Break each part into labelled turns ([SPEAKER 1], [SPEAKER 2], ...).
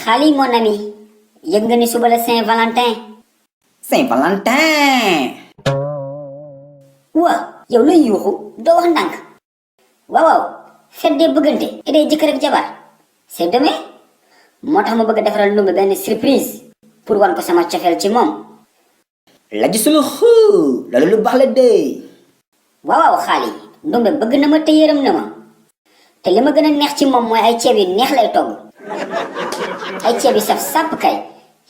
[SPEAKER 1] Khali mon ami, yëg nga ni suba la Saint-Valentin.
[SPEAKER 2] Saint-Valentin.
[SPEAKER 1] Waa yow lay yuuxu doo wax ndànk. waaw fête des bëggante et des jëkkër ak jabar c'est demain. moo tax ma bëgg a defaral Ndumbe benn surprise pour wan ko sama cofeel ci moom.
[SPEAKER 2] La gisul xuu loolu lu baax la de.
[SPEAKER 1] waaw Khali Ndumbe bëgg na ma te yërëm na ma te li ma gën a neex ci moom mooy ay ceeb yu neex lay togg ay ceeb yu saf sàpp kay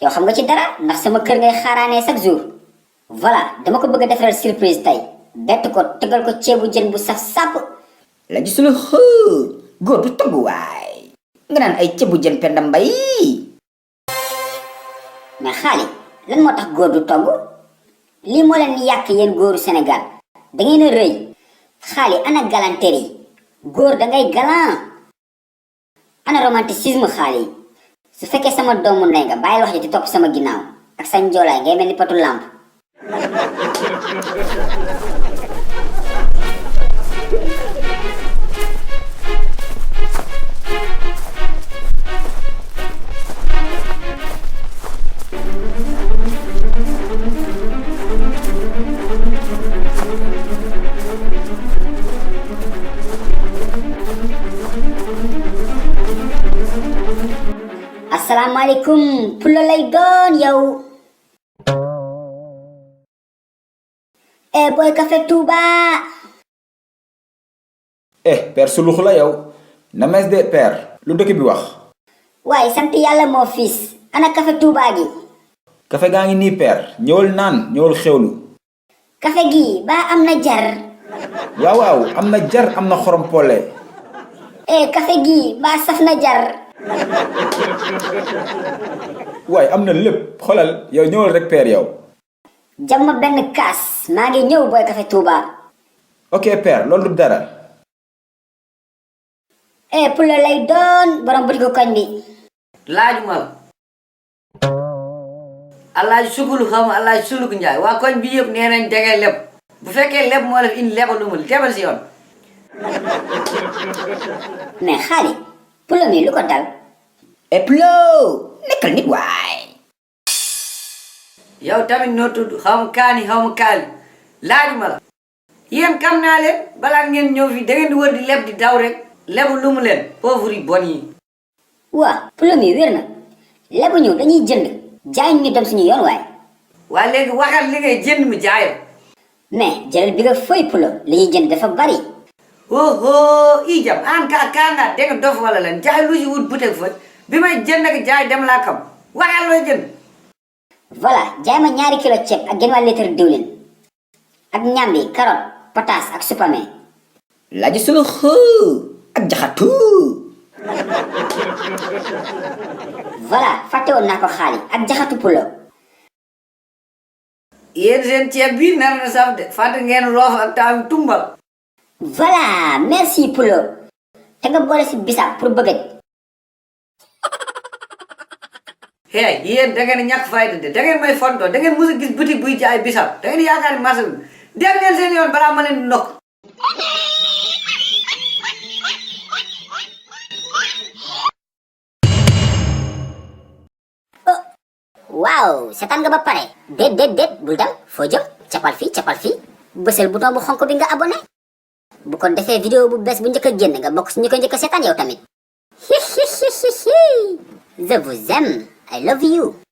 [SPEAKER 1] yow xam nga ci dara ndax sama kër ngay xaaraanee chaque jour. voilà dama ko bëgg a defaral surprise tey bett ko tegal ko ceebu jën bu saf sàpp.
[SPEAKER 2] La gisul xuu góor du togg waay nga naan ay ceebu jën Penda Mbay.
[SPEAKER 1] mais Khali lan moo tax góor du togg lii moo leen yàq yéen góoru Sénégal da ngeen a rëy. Khali ana galanterie góor da ngay galant ana romanticisme. Khali su fekkee sama doomu ndey nga bàyyil wax ji di topp sama ginnaaw ak sa njoolaay ngay mel ni potu lamp. Assalamualaikum pulo lay doon yow. boy Café Touba.
[SPEAKER 3] père sulux la yow na mes de père lu dëkk bi wax.
[SPEAKER 1] waaye sant yàlla moo fils ana Café Touba gi.
[SPEAKER 3] café gaa ngi nii père ñëwal naan ñëwal xewlu.
[SPEAKER 1] café gi ba am na jar.
[SPEAKER 3] waaw am na jar am na xorom pole.
[SPEAKER 1] café gi ba saf na jar.
[SPEAKER 3] waaye am na lépp xoolal yow ñëwal rek père yow.
[SPEAKER 1] jàmm benn kaas maa ngi ñëw boy Café Touba.
[SPEAKER 3] ok père loolu du dara.
[SPEAKER 1] pulo lay doon borom butiku koñ bi.
[SPEAKER 4] laajuma la alaaj sugulu xam alaaj suluk njaay waa koñ bi yëpp nee nañ dangay leb bu fekkee leb moo def indi lebalumul tebal si yoon.
[SPEAKER 1] mais Khali pulo mi lu ko dal.
[SPEAKER 2] Pulo nekkal nit waay.
[SPEAKER 4] yow tamit noo tudd xaw ma kaani xaw ma kaali laajuma la yéen kam naa leen balaa ngeen ñëw fi da ngeen di wër di leb di daw rek lebu lumu leen pauvre yi bon yi.
[SPEAKER 1] waa pulo mi wér na lebu ñu dañuy jënd jaay ñu dem suñu yoon waay.
[SPEAKER 4] waa léegi waxal li ngay jënd mi jaayoo.
[SPEAKER 1] mais jëlal bi nga fooy pulo li ñuy jënd dafa bari.
[SPEAKER 4] i jam an ka nga dégg dof wala lan jaay lu ci wut butek fa bi may jënd ak jaay dem laa kam waxal looy jënd.
[SPEAKER 1] voilà jaay ma 2 kilo ceeb ak genn wàll litre diwlin ak ñambi carotte pataas ak supame.
[SPEAKER 2] La gisul xuu ak jaxatu.
[SPEAKER 1] voilà fàtte woon naa ko Khali ak jaxatu pulo.
[SPEAKER 4] yéen seen ceeb bii nar na saf de fàtte ngeen roof ak taamu tumbal.
[SPEAKER 1] voilà merci pulo te nga boole si bisaab pour bëggaj.
[SPEAKER 4] hey yéen da ngeen ñàkk fayda de da ngeen may fonto da ngeen mës a gis boutique buy jaay bisab da ngeen yaakaar ni marché bi dem leen seen yoon balaa ma leen di ndokk.
[SPEAKER 1] waaw seetaan nga ba pare. déet bul dem foo jëm capal fii bësal bouton bu xonk bi nga abonné bu ko defee vidéo bu bees bu njëkk a génn nga bokk si ñu ko njëkk a seetaan yow tamit. je vous aime I love you.